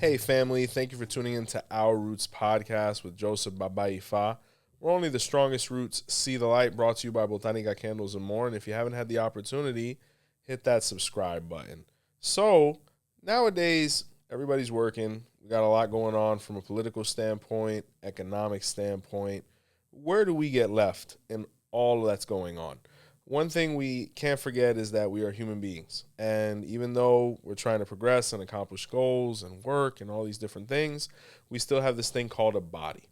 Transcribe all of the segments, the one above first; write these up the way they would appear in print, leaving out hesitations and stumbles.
Hey family, thank you for tuning in to Our Roots podcast with Joseph Baba Ifa. We're only the strongest roots, see the light, brought to you by Botanica Candles and more. And if you haven't had the opportunity, hit that subscribe button. So nowadays, everybody's working. We got a lot going on from a political standpoint, economic standpoint. Where do we get left in all that's going on? One thing we can't forget is that we are human beings. And even though we're trying to progress and accomplish goals and work and all these different things, we still have this thing called a body.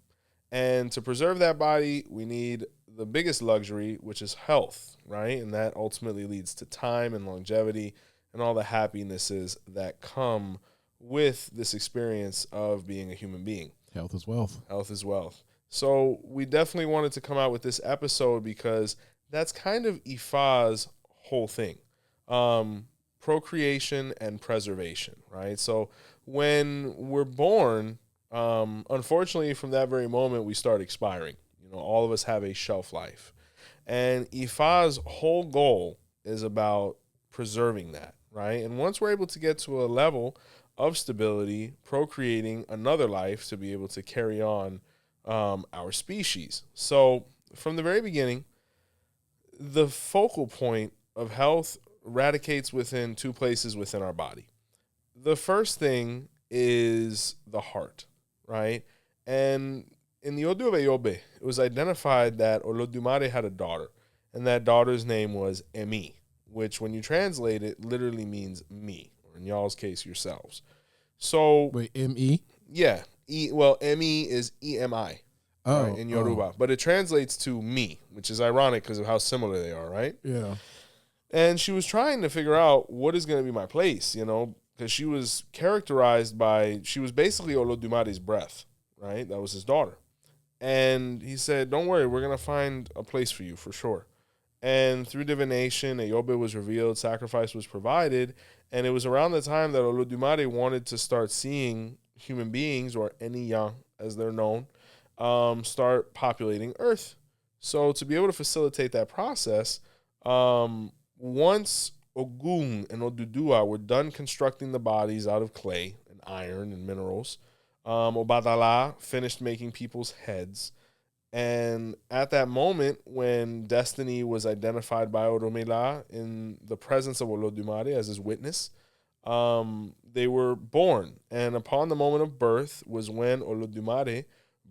And to preserve that body, we need the biggest luxury, which is health, right? And that ultimately leads to time and longevity and all the happinesses that come with this experience of being a human being. Health is wealth. Health is wealth. So we definitely wanted to come out with this episode because that's kind of Ifa's whole thing. Procreation and preservation, right? So when we're born, unfortunately from that very moment, we start expiring. You know, all of us have a shelf life. And Ifa's whole goal is about preserving that, right? And once we're able to get to a level of stability, procreating another life to be able to carry on our species. So from the very beginning, the focal point of health radicates within two places within our body. The first thing is the heart, right? And in the 𝘃𝗶𝗱𝗶𝗍, it was identified that 𝘃𝗶𝗍𝗶𝗍 had a daughter, and that daughter's name was 𝘃𝗶𝗍𝗶𝗍, which when you translate it literally means me, or in y'all's case, yourselves. So wait, M-E? Yeah. 𝘃𝗶𝗍𝗶 is E-M-I. Right, in Yoruba. But it translates to me, which is ironic because of how similar they are, right? Yeah. And she was trying to figure out what is going to be my place, you know, because she was characterized by, she was basically 𝘃𝗶𝗍𝗶𝗍's breath, right? That was his daughter. And he said, don't worry, we're going to find a place for you for sure. And through divination, 𝘃𝗶𝗍𝗶 was revealed, sacrifice was provided, and it was around the time that 𝘃𝗶𝗍𝗶𝗍 wanted to start seeing human beings, or 𝗃𝗍𝗍 as they're known, start populating Earth. So to be able to facilitate that process, once Ogun and Oduduwa were done constructing the bodies out of clay and iron and minerals, Ōbàtálá finished making people's heads. And at that moment, when destiny was identified by Oromila in the presence of Olodumare as his witness, they were born. And upon the moment of birth was when Olodumare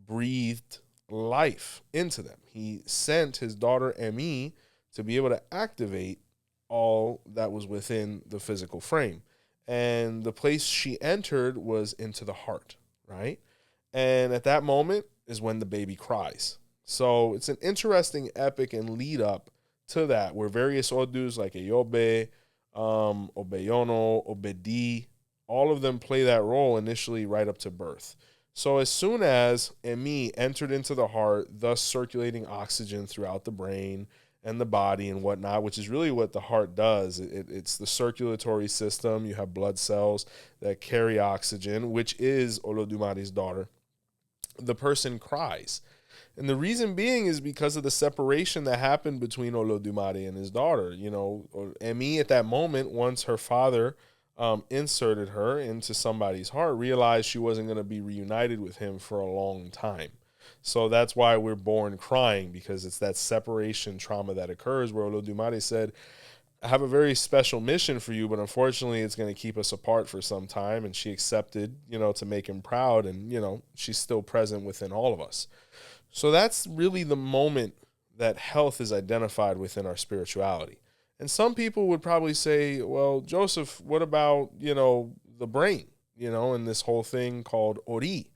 breathed life into them. He sent his daughter 𝘃𝗶𝗍 to be able to activate all that was within the physical frame. And the place she entered was into the heart, right? And at that moment is when the baby cries. So it's an interesting epic and lead up to that, where various Odus like 𝘃𝗶𝗍𝗶, 𝘃𝗶𝗍𝗍, 𝘃𝗶𝗍, all of them play that role initially right up to birth. So as soon as 𝘃𝗶𝗍 entered into the heart, thus circulating oxygen throughout the brain and the body and whatnot, which is really what the heart does. It's the circulatory system. You have blood cells that carry oxygen, which is Olodumare's daughter. The person cries. And the reason being is because of the separation that happened between Olodumare and his daughter. You know, 𝘃𝗶𝗍 at that moment, once her father inserted her into somebody's heart, realized she wasn't going to be reunited with him for a long time. So that's why we're born crying, because it's that separation trauma that occurs where Olodumare said, I have a very special mission for you, but unfortunately it's going to keep us apart for some time. And she accepted, you know, to make him proud. And, you know, she's still present within all of us. So that's really the moment that health is identified within our spirituality. And some people would probably say, well, Joseph, what about, you know, the brain, you know, and this whole thing called Ori?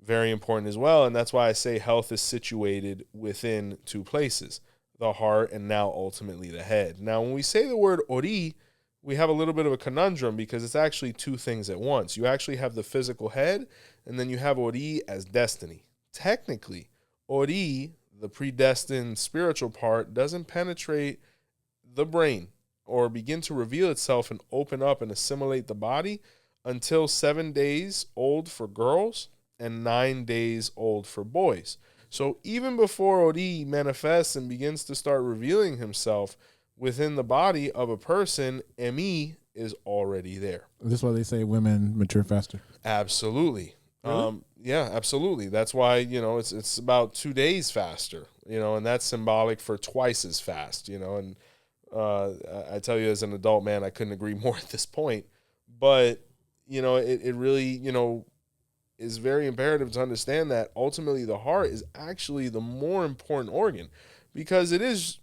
Very important as well. And that's why I say health is situated within two places, the heart and now ultimately the head. Now, when we say the word Ori, we have a little bit of a conundrum because it's actually two things at once. You actually have the physical head, and then you have Ori as destiny. Technically, Ori, the predestined spiritual part, doesn't penetrate the brain or begin to reveal itself and open up and assimilate the body until 7 days old for girls and 9 days old for boys. So even before Ori manifests and begins to start revealing himself within the body of a person, 𝘃𝗶𝗍 is already there. That's why they say women mature faster. Absolutely. Really? Yeah, absolutely. That's why, it's about 2 days faster, and that's symbolic for twice as fast, and I tell you as an adult man, I couldn't agree more at this point. But, it really, is very imperative to understand that ultimately the heart is actually the more important organ because it is,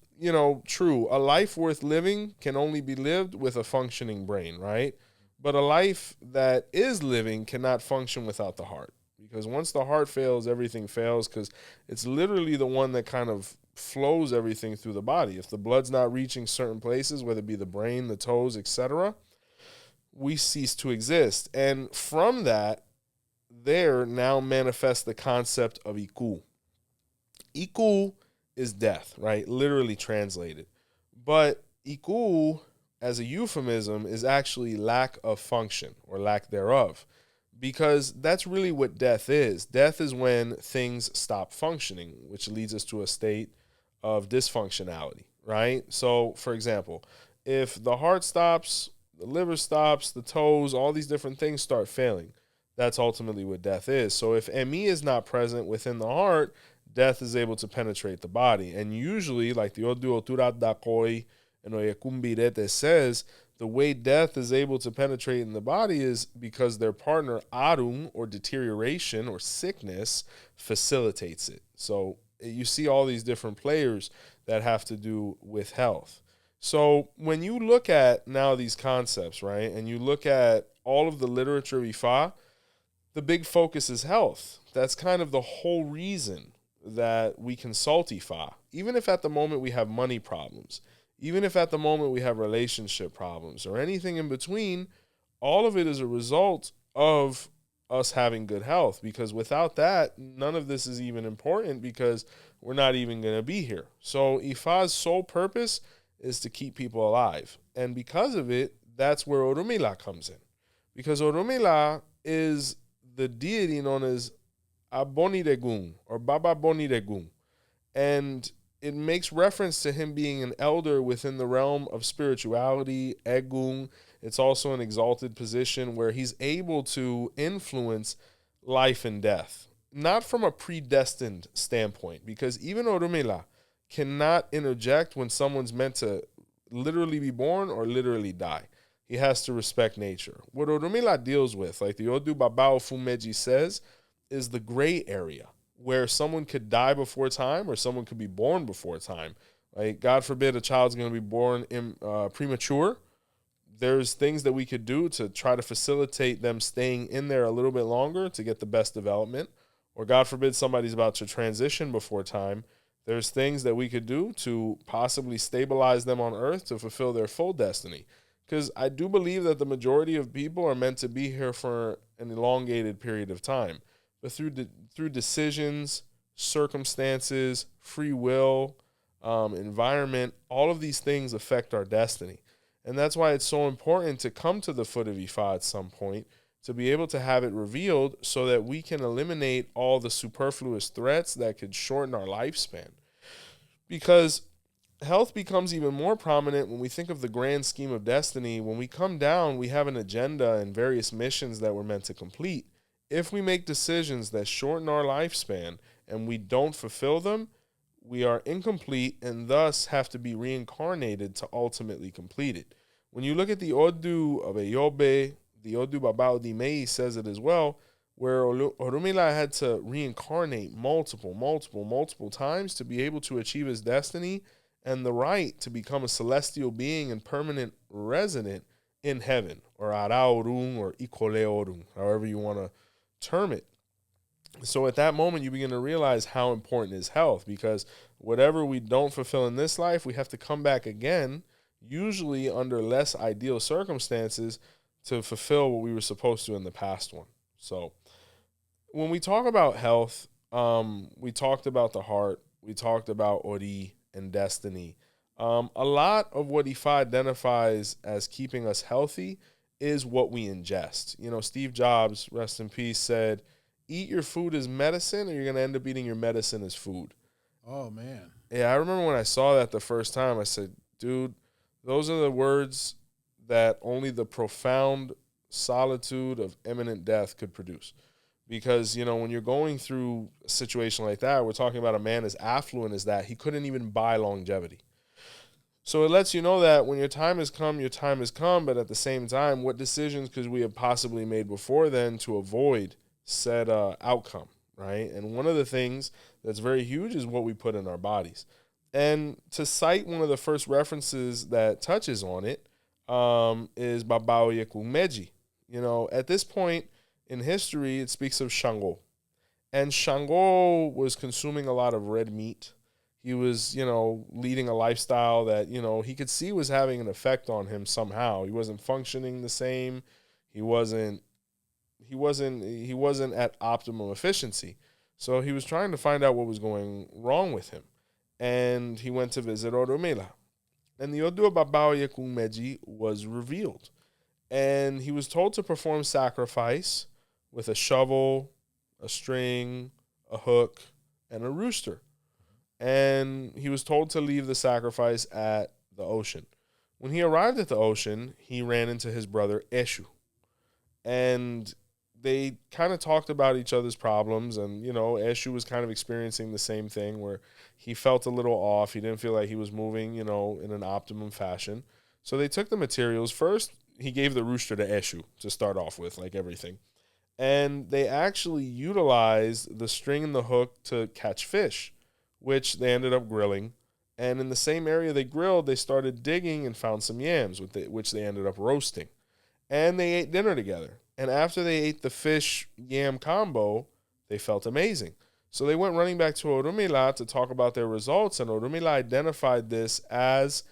true. A life worth living can only be lived with a functioning brain, right? But a life that is living cannot function without the heart because once the heart fails, everything fails because it's literally the one that kind of flows everything through the body. If the blood's not reaching certain places, whether it be the brain, the toes, etc., we cease to exist. And from that, there now manifests the concept of 𝗃. 𝗃 is death, right? Literally translated. But 𝗃, as a euphemism, is actually lack of function or lack thereof, because that's really what death is. Death is when things stop functioning, which leads us to a state of dysfunctionality, right? So, for example, if the heart stops, the liver stops, the toes, all these different things start failing. That's ultimately what death is. So if 𝗀𝗶 is not present within the heart, death is able to penetrate the body. And usually, like the 𝗿𝗶𝗸𝗲𝗏 and 𝘃𝗶𝗱𝗏𝗏 says, the way death is able to penetrate in the body is because their partner, 𝗃, or deterioration or sickness, facilitates it. So you see all these different players that have to do with health. So when you look at now these concepts, right, and you look at all of the literature of Ifa, the big focus is health. That's kind of the whole reason that we consult Ifa. Even if at the moment we have money problems, even if at the moment we have relationship problems or anything in between, all of it is a result of us having good health, because without that, none of this is even important because we're not even going to be here. So Ifa's sole purpose is to keep people alive. And because of it, that's where 𝗃𝗏𝗏 comes in. Because 𝗃𝗏𝗏 is the deity known as 𝗹𝗶𝗸𝗏𝗃 or Baba Ifa. And it makes reference to him being an elder within the realm of spirituality, 𝗃. It's also an exalted position where he's able to influence life and death, not from a predestined standpoint, because even 𝗃𝗏𝗏 cannot interject when someone's meant to literally be born or literally die. He has to respect nature. What 𝗃𝗏𝗏 deals with, like the 𝗿𝗶𝗸𝗏𝗏𝗏 says, is the gray area where someone could die before time or someone could be born before time. Like, God forbid a child's going to be born premature. There's things that we could do to try to facilitate them staying in there a little bit longer to get the best development. Or God forbid somebody's about to transition before time. There's things that we could do to possibly stabilize them on earth to fulfill their full destiny. Because I do believe that the majority of people are meant to be here for an elongated period of time. But through decisions, circumstances, free will, environment, all of these things affect our destiny. And that's why it's so important to come to the foot of Ifa at some point, to be able to have it revealed so that we can eliminate all the superfluous threats that could shorten our lifespan. Because health becomes even more prominent when we think of the grand scheme of destiny. When we come down, we have an agenda and various missions that we're meant to complete. If we make decisions that shorten our lifespan and we don't fulfill them, we are incomplete and thus have to be reincarnated to ultimately complete it. When you look at the 𝗿𝗶𝗸𝗏𝗏, the 𝗿𝗶𝗶𝗏𝗏𝗏 says it as well, where 𝗃𝗏𝗏 had to reincarnate multiple times to be able to achieve his destiny and the right to become a celestial being and permanent resident in heaven, or 𝗃𝗏𝗿𝗏𝗏 or 𝗃𝗶𝗱𝗏𝗏, however you want to term it. So at that moment, you begin to realize how important is health, because whatever we don't fulfill in this life, we have to come back again, usually under less ideal circumstances, to fulfill what we were supposed to in the past one. So when we talk about health, we talked about the heart, we talked about Ori and destiny. A lot of what Ifa identifies as keeping us healthy is what we ingest. You know, Steve Jobs, rest in peace, said, eat your food as medicine or you're going to end up eating your medicine as food. Oh, man. Yeah, I remember when I saw that the first time, I said, dude, those are the words that only the profound solitude of imminent death could produce. Because, when you're going through a situation like that, we're talking about a man as affluent as that, he couldn't even buy longevity. So it lets you know that when your time has come, your time has come. But at the same time, what decisions could we have possibly made before then to avoid said outcome, right? And one of the things that's very huge is what we put in our bodies. And to cite one of the first references that touches on it is 𝗶𝗶𝗍𝗲 𝘃𝗶𝗱𝗲. At this point in history, it speaks of 𝗀𝗲. And 𝗀𝗲 was consuming a lot of red meat. He was, leading a lifestyle that, he could see was having an effect on him somehow. He wasn't functioning the same. He wasn't at optimum efficiency. So he was trying to find out what was going wrong with him. And he went to visit Orunmila. And the Odu 𝗶𝗶𝗍𝗲 𝘃𝗶𝗱𝗲 was revealed. And he was told to perform sacrifice with a shovel, a string, a hook, and a rooster. And he was told to leave the sacrifice at the ocean. When he arrived at the ocean, he ran into his brother 𝘃𝗶𝗍𝗲. And they kind of talked about each other's problems. And, 𝘃𝗶𝗍𝗲 was kind of experiencing the same thing where he felt a little off. He didn't feel like he was moving, in an optimum fashion. So they took the materials. First, he gave the rooster to 𝘃𝗶𝗍𝗲 to start off with, like everything. And they actually utilized the string and the hook to catch fish, which they ended up grilling. And in the same area they grilled, they started digging and found some yams, which they ended up roasting. And they ate dinner together. And after they ate the fish yam combo, they felt amazing. So they went running back to Orunmila to talk about their results, and Orunmila identified this as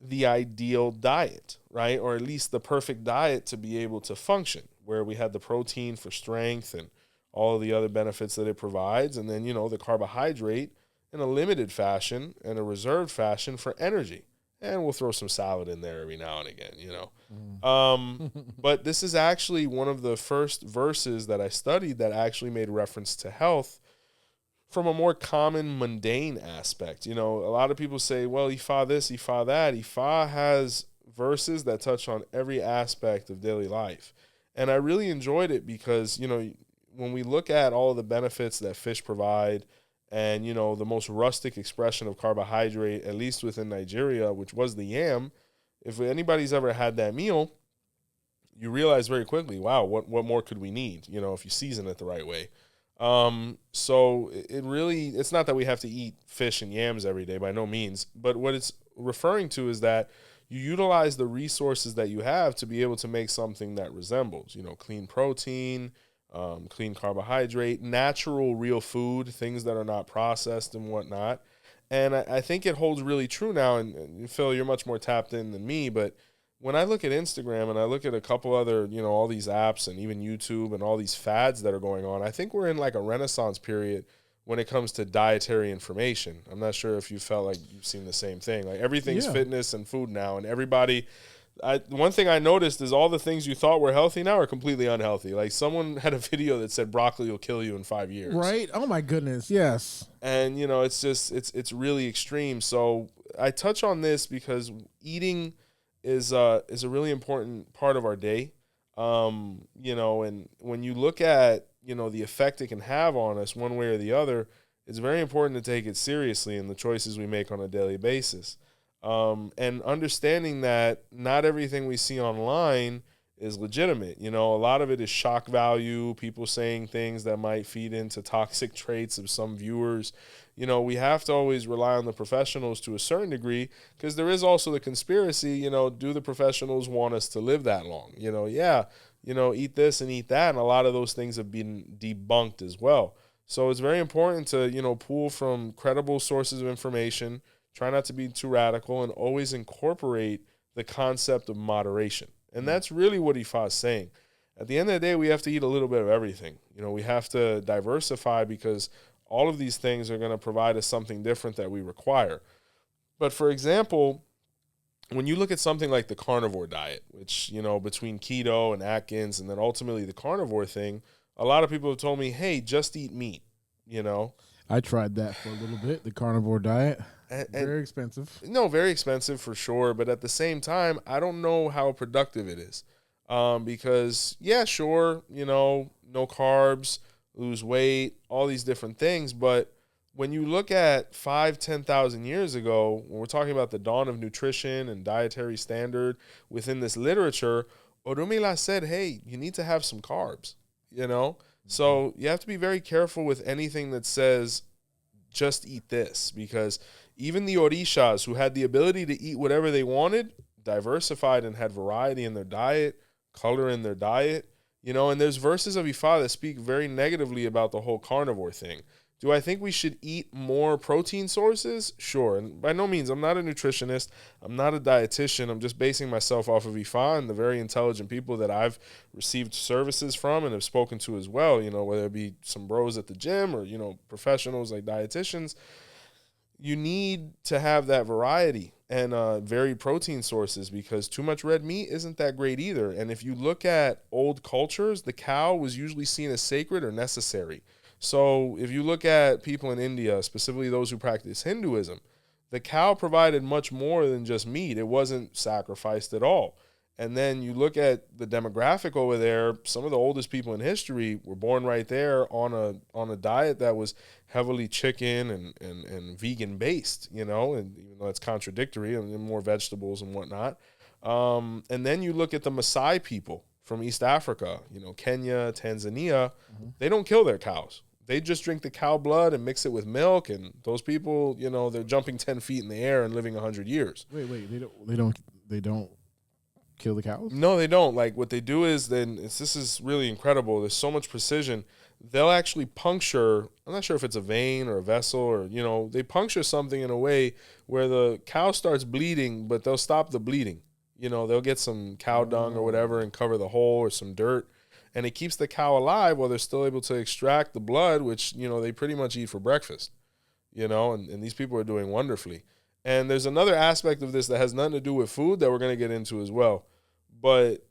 the ideal diet, right? Or at least the perfect diet to be able to function, where we had the protein for strength and all of the other benefits that it provides, and then, the carbohydrate in a limited fashion and a reserved fashion for energy. And we'll throw some salad in there every now and again, But this is actually one of the first verses that I studied that actually made reference to health from a more common, mundane aspect. A lot of people say, well, Ifa this, Ifa that. Ifa has verses that touch on every aspect of daily life. And I really enjoyed it because, when we look at all of the benefits that fish provide and, the most rustic expression of carbohydrate, at least within Nigeria, which was the yam, if anybody's ever had that meal, you realize very quickly, wow, what more could we need, if you season it the right way. So it's not that we have to eat fish and yams every day, by no means, but what it's referring to is that you utilize the resources that you have to be able to make something that resembles, clean protein, clean carbohydrate, natural, real food, things that are not processed and whatnot. And I think it holds really true now. And Phil, you're much more tapped in than me, but when I look at Instagram and I look at a couple other, all these apps and even YouTube and all these fads that are going on, I think we're in like a renaissance period when it comes to dietary information. I'm not sure if you felt like you've seen the same thing. Like everything's fitness and food now, and everybody. One thing I noticed is all the things you thought were healthy now are completely unhealthy. Like someone had a video that said broccoli will kill you in 5 years. Right? Oh my goodness, yes. And it's just it's really extreme. So I touch on this because eating is a really important part of our day. And when you look at the effect it can have on us one way or the other, it's very important to take it seriously in the choices we make on a daily basis. And understanding that not everything we see online is legitimate. A lot of it is shock value, people saying things that might feed into toxic traits of some viewers. We have to always rely on the professionals to a certain degree, because there is also the conspiracy, do the professionals want us to live that long? Eat this and eat that. And a lot of those things have been debunked as well. So it's very important to, pull from credible sources of information, try not to be too radical, and always incorporate the concept of moderation. And that's really what Ifa is saying. At the end of the day, we have to eat a little bit of everything. We have to diversify, because all of these things are going to provide us something different that we require. But for example, when you look at something like the carnivore diet, which, between keto and Atkins and then ultimately the carnivore thing, a lot of people have told me, hey, just eat meat, I tried that for a little bit, the carnivore diet. Very expensive. No, very expensive for sure. But at the same time, I don't know how productive it is. Because, yeah, sure, no carbs, lose weight, all these different things. But when you look at 5,000-10,000 years ago, when we're talking about the dawn of nutrition and dietary standard within this literature, 𝗏𝗲𝗍𝗏 said, hey, you need to have some carbs. So you have to be very careful with anything that says just eat this, because even the Orishas, who had the ability to eat whatever they wanted, diversified and had variety in their diet, color in their diet, and there's verses of Ifa that speak very negatively about the whole carnivore thing. Do I think we should eat more protein sources? Sure. And by no means, I'm not a nutritionist. I'm not a dietitian. I'm just basing myself off of Ifa and the very intelligent people that I've received services from and have spoken to as well, whether it be some bros at the gym or, professionals like dietitians. You need to have that variety and varied protein sources, because too much red meat isn't that great either. And if you look at old cultures, the cow was usually seen as sacred or necessary. So if you look at people in India, specifically those who practice Hinduism, the cow provided much more than just meat. It wasn't sacrificed at all. And then you look at the demographic over there, some of the oldest people in history were born right there on a diet that was heavily chicken and vegan based, and even though it's contradictory, and more vegetables and whatnot. And then you look at the Maasai people from East Africa, Kenya, Tanzania, they don't kill their cows. They just drink the cow blood and mix it with milk, and those people, they're jumping 10 feet in the air and living 100 years. Wait, they don't kill the cows? No, they don't. Like, what they do is this is really incredible. There's so much precision. They'll actually puncture, I'm not sure if it's a vein or a vessel or, they puncture something in a way where the cow starts bleeding, but they'll stop the bleeding. They'll get some cow dung or whatever and cover the hole, or some dirt, and it keeps the cow alive while they're still able to extract the blood, which, they pretty much eat for breakfast, and these people are doing wonderfully. And there's another aspect of this that has nothing to do with food that we're going to get into as well. But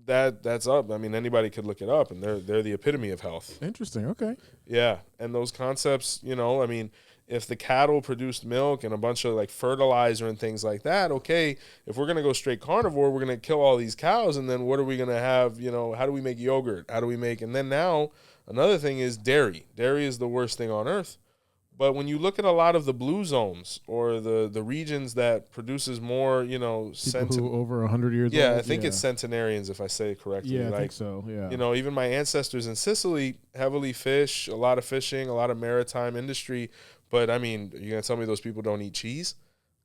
that's up. I mean, anybody could look it up, and they're the epitome of health. Interesting. Okay. Yeah. And those concepts, if the cattle produced milk and a bunch of like fertilizer and things like that, okay, if we're going to go straight carnivore, we're going to kill all these cows. And then what are we going to have? How do we make yogurt? How do we make? And then now another thing is dairy. Dairy is the worst thing on earth. But when you look at a lot of the blue zones or the regions that produces more, people who over 100 years old. Yeah, I think it's centenarians, if I say it correctly. Yeah, I think so, yeah. Even my ancestors in Sicily, heavily fish, a lot of fishing, a lot of maritime industry. But, I mean, you're going to tell me those people don't eat cheese?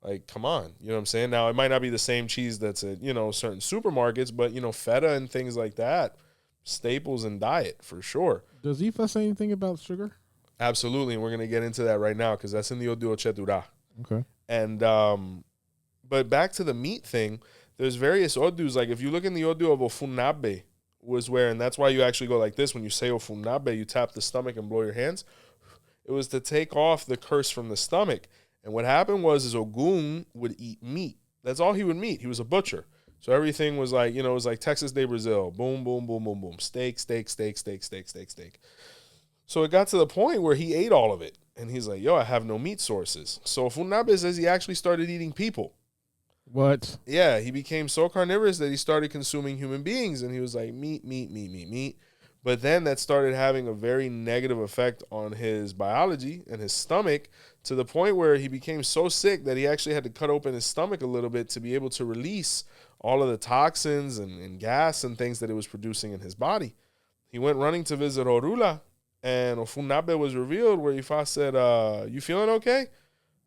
Like, come on. You know what I'm saying? Now, it might not be the same cheese that's at, certain supermarkets, but, feta and things like that, staples in diet for sure. Does Ifa say anything about sugar? Absolutely, and we're going to get into that right now because that's in the 𝗀𝗲𝗍𝗏. Okay. And, but back to the meat thing, there's various odus. Like, if you look in the odu of 𝗏𝗲𝗏𝗏, was where, and that's why you actually go like this. When you say 𝗏𝗲𝗏𝗏, you tap the stomach and blow your hands. It was to take off the curse from the stomach. And what happened was Ogun would eat meat. That's all he would eat. He was a butcher. So everything was like, it was like Texas de Brazil. Boom, boom, boom, boom, boom. Steak, steak, steak, steak, steak, steak, steak. So it got to the point where he ate all of it. And he's like, yo, I have no meat sources. So 𝗏𝗏𝗏𝗏 says he actually started eating people. What? Yeah, he became so carnivorous that he started consuming human beings. And he was like, meat, meat, meat, meat, meat. But then that started having a very negative effect on his biology and his stomach, to the point where he became so sick that he actually had to cut open his stomach a little bit to be able to release all of the toxins and gas and things that it was producing in his body. He went running to visit Orula, and 𝗏𝗏𝗏𝗏 was revealed, where Ifa said, you feeling okay?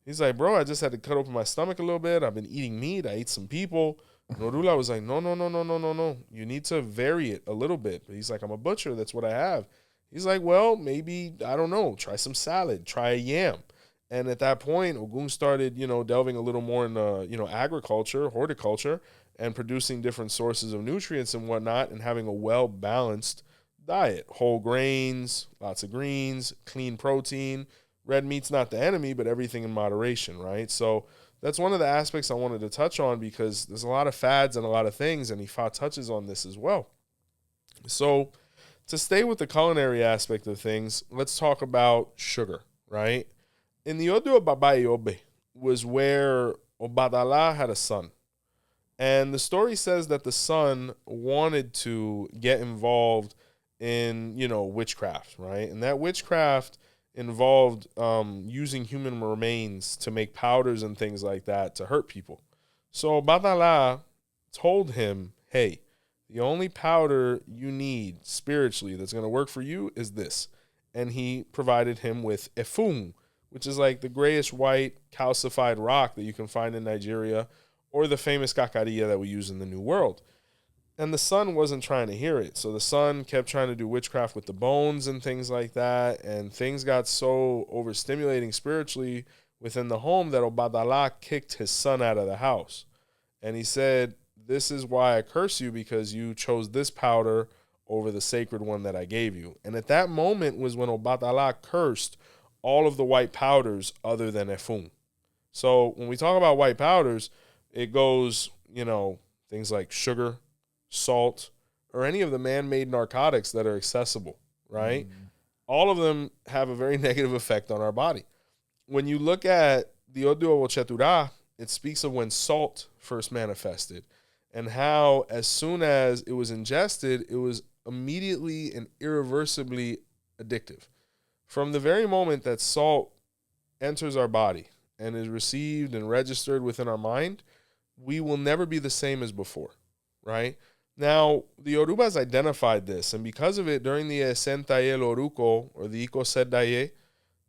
He's like, bro, I just had to cut open my stomach a little bit. I've been eating meat. I ate some people. And Orula was like, no. You need to vary it a little bit. But he's like, I'm a butcher. That's what I have. He's like, well, maybe, I don't know, try some salad, try a yam. And at that point, Ogun started, delving a little more into, agriculture, horticulture, and producing different sources of nutrients and whatnot, and having a well-balanced diet. Whole grains, lots of greens, clean protein. Red meat's not the enemy, but everything in moderation, right? So that's one of the aspects I wanted to touch on, because there's a lot of fads and a lot of things, and Ifa touches on this as well. So to stay with the culinary aspect of things, let's talk about sugar, right? In the odu of Baba Ifa was where Obadala had a son. And the story says that the son wanted to get involved in, witchcraft, right? And that witchcraft involved using human remains to make powders and things like that to hurt people. So 𝗵𝗸𝗲 told him, hey, the only powder you need spiritually that's going to work for you is this. And he provided him with efung, which is like the grayish white calcified rock that you can find in Nigeria, or the famous 𝗃𝗃𝗿𝗃 that we use in the New World. And the son wasn't trying to hear it. So the son kept trying to do witchcraft with the bones and things like that. And things got so overstimulating spiritually within the home that 𝗃𝗃𝗿𝗃 kicked his son out of the house. And he said, this is why I curse you, because you chose this powder over the sacred one that I gave you. And at that moment was when 𝗃𝗃𝗿𝗃 cursed all of the white powders other than efung. So when we talk about white powders, it goes, things like sugar, salt, or any of the man-made narcotics that are accessible, right? All of them have a very negative effect on our body. When you look at the 𝗃𝗶𝗱𝗲, it speaks of when salt first manifested and how as soon as it was ingested, it was immediately and irreversibly addictive. From the very moment that salt enters our body and is received and registered within our mind, we will never be the same as before, right? Now, the Yorubas identified this, and because of it, during the 𝗃𝗃𝗿𝗃𝗃, or the 𝘃𝗶𝗱𝗃𝗍,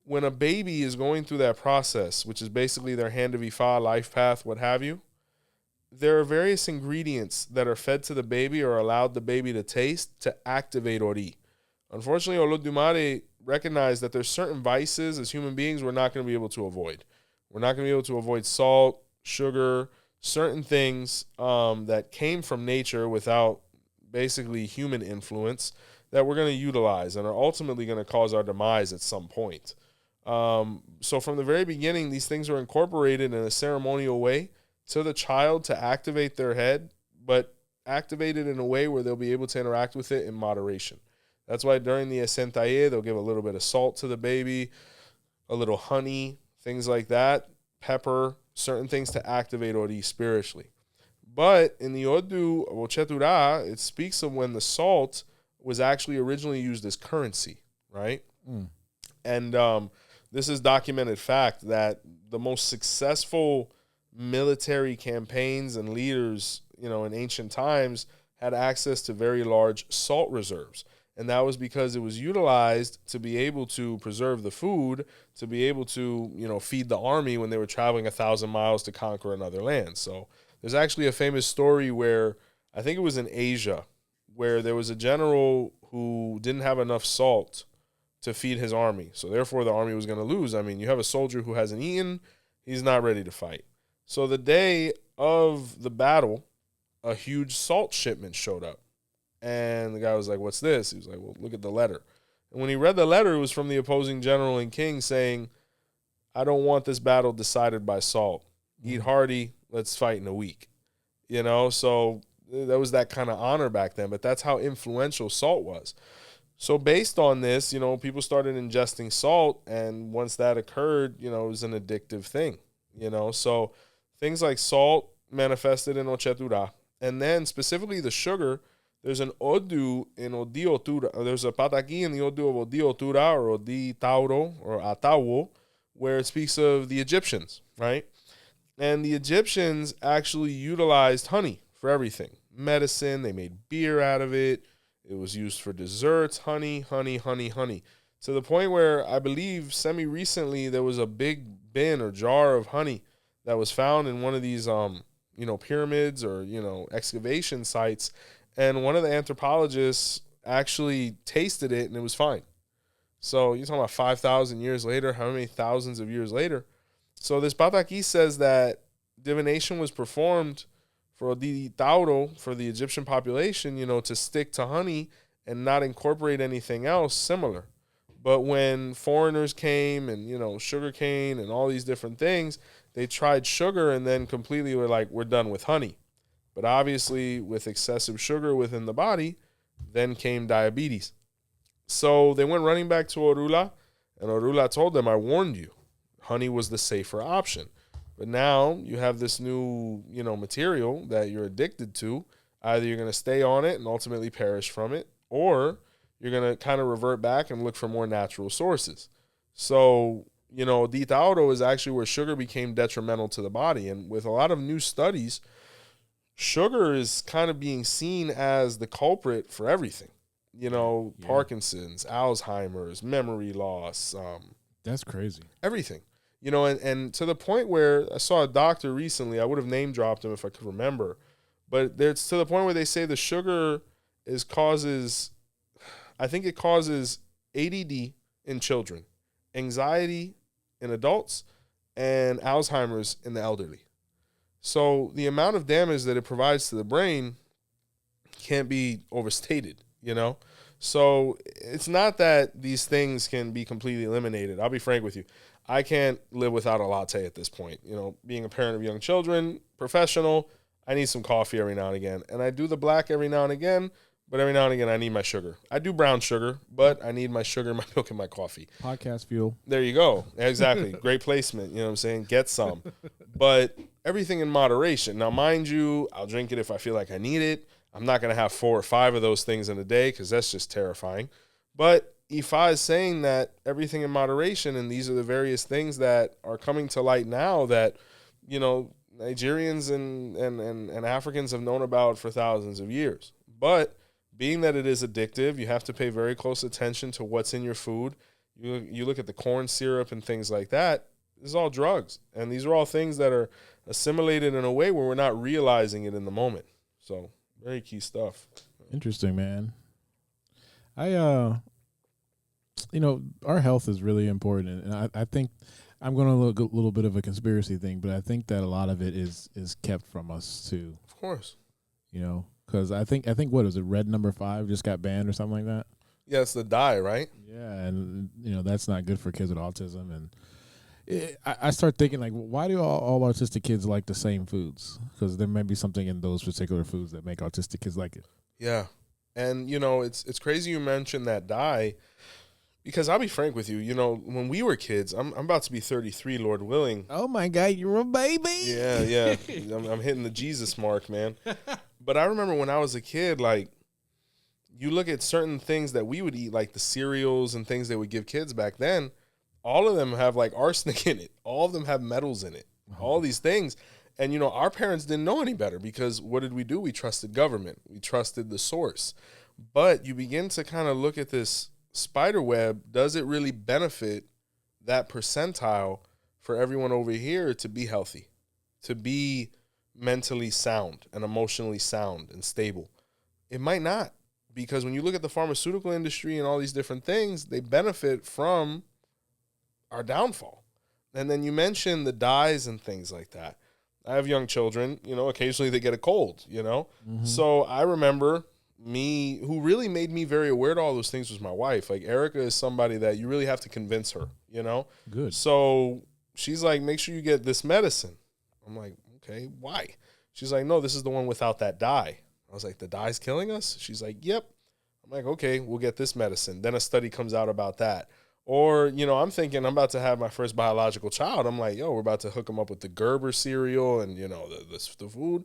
when a baby is going through that process, which is basically their hand of Ifa, life path, what have you, there are various ingredients that are fed to the baby or allowed the baby to taste to activate Ori. Unfortunately, Olodumare recognized that there's certain vices as human beings we're not going to be able to avoid. We're not going to be able to avoid salt, sugar, certain things that came from nature without basically human influence that we're going to utilize and are ultimately going to cause our demise at some point. So from the very beginning, these things are incorporated in a ceremonial way to the child to activate their head, but activate it in a way where they'll be able to interact with it in moderation. That's why during the 𝗃𝗃𝗍𝗃, they'll give a little bit of salt to the baby, a little honey, things like that, pepper, certain things to activate Ori spiritually. But in the 𝗃𝗶𝗱𝗃𝗃, it speaks of when the salt was actually originally used as currency, right? And this is documented fact that the most successful military campaigns and leaders, in ancient times had access to very large salt reserves. And that was because it was utilized to be able to preserve the food, to be able to, feed the army when they were traveling 1,000 miles to conquer another land. So there's actually a famous story where, I think it was in Asia, where there was a general who didn't have enough salt to feed his army. So therefore the army was going to lose. I mean, you have a soldier who hasn't eaten, he's not ready to fight. So the day of the battle, a huge salt shipment showed up. And the guy was like, what's this? He was like, well, look at the letter. And when he read the letter, it was from the opposing general and king saying, I don't want this battle decided by salt. Eat hearty, let's fight in a week. So there was that kind of honor back then, but that's how influential salt was. So based on this, people started ingesting salt, and once that occurred, it was an addictive thing, So things like salt manifested in 𝗃𝗃𝗿𝗃, and then specifically the sugar. There's an odu in 𝗃𝗃𝗿𝗃. There's a pataki in the odu of 𝗃𝗃𝗿𝗃 or 𝗃𝗃𝗏𝗏 or 𝗃𝗏𝗏, where it speaks of the Egyptians, right? And the Egyptians actually utilized honey for everything. Medicine, they made beer out of it. It was used for desserts, honey. To the point where I believe semi-recently there was a big bin or jar of honey that was found in one of these, pyramids or, excavation sites. And one of the anthropologists actually tasted it and it was fine. So you're talking about 5,000 years later, how many thousands of years later? So this pataki says that divination was performed for 𝗃𝗃𝗏𝗃, for the Egyptian population, to stick to honey and not incorporate anything else similar. But when foreigners came and, sugarcane and all these different things, they tried sugar and then completely were like, we're done with honey. But obviously, with excessive sugar within the body, then came diabetes. So they went running back to Orula, and Orula told them, I warned you. Honey was the safer option. But now you have this new, material that you're addicted to. Either you're going to stay on it and ultimately perish from it, or you're going to kind of revert back and look for more natural sources. So, 𝗿𝗏𝗿𝗀 is actually where sugar became detrimental to the body. And with a lot of new studies, sugar is kind of being seen as the culprit for everything. Parkinson's, Alzheimer's, memory loss. That's crazy. Everything. And to the point where I saw a doctor recently, I would have name dropped him if I could remember, but it's to the point where they say the sugar causes ADD in children, anxiety in adults, and Alzheimer's in the elderly. So the amount of damage that it provides to the brain can't be overstated, So it's not that these things can be completely eliminated. I'll be frank with you. I can't live without a latte at this point. Being a parent of young children, professional, I need some coffee every now and again. And I do the black every now and again, but every now and again I need my sugar. I do brown sugar, but I need my sugar, my milk, and my coffee. Podcast fuel. There you go. Exactly. Great placement. You know what I'm saying? Get some. But everything in moderation. Now, mind you, I'll drink it if I feel like I need it. I'm not going to have 4 or 5 of those things in a day because that's just terrifying. But Ifa is saying that everything in moderation, and these are the various things that are coming to light now that, Nigerians and Africans have known about for thousands of years. But being that it is addictive, you have to pay very close attention to what's in your food. You look at the corn syrup and things like that. This is all drugs. And these are all things that are assimilated in a way where we're not realizing it in the moment. So very key stuff. Interesting, man. Our health is really important. And I think I'm going to look a little bit of a conspiracy thing, but I think that a lot of it is kept from us too. Of course. Because I think what is it? Red number 5 just got banned or something like that. Yeah, it's the dye, right? Yeah, and that's not good for kids with autism. And I start thinking like, why do all autistic kids like the same foods? Because there may be something in those particular foods that make autistic kids like it. Yeah, and it's crazy you mentioned that dye, because I'll be frank with you. When we were kids, I'm about to be 33, Lord willing. Oh my God, you're a baby. Yeah. I'm hitting the Jesus mark, man. But I remember when I was a kid, like, you look at certain things that we would eat, like the cereals and things they would give kids back then, all of them have like arsenic in it. All of them have metals in it. All these things. And, our parents didn't know any better because what did we do? We trusted government. We trusted the source. But you begin to kind of look at this spider web. Does it really benefit that percentile for everyone over here to be healthy, to be mentally sound and emotionally sound and stable? It might not, because when you look at the pharmaceutical industry and all these different things, they benefit from our downfall. And then you mentioned the dyes and things like that. I have young children, occasionally they get a cold, Mm-hmm. So I remember who really made me very aware to all those things was my wife. Like, Erica is somebody that you really have to convince her, Good. So she's like, make sure you get this medicine. I'm like, okay, why? She's like, no, this is the one without that dye. I was like, the dye's killing us? She's like, yep. I'm like, okay, we'll get this medicine. Then a study comes out about that. Or, I'm thinking I'm about to have my first biological child. I'm like, we're about to hook him up with the 𝗃𝗏𝗃𝗃 cereal and, the food.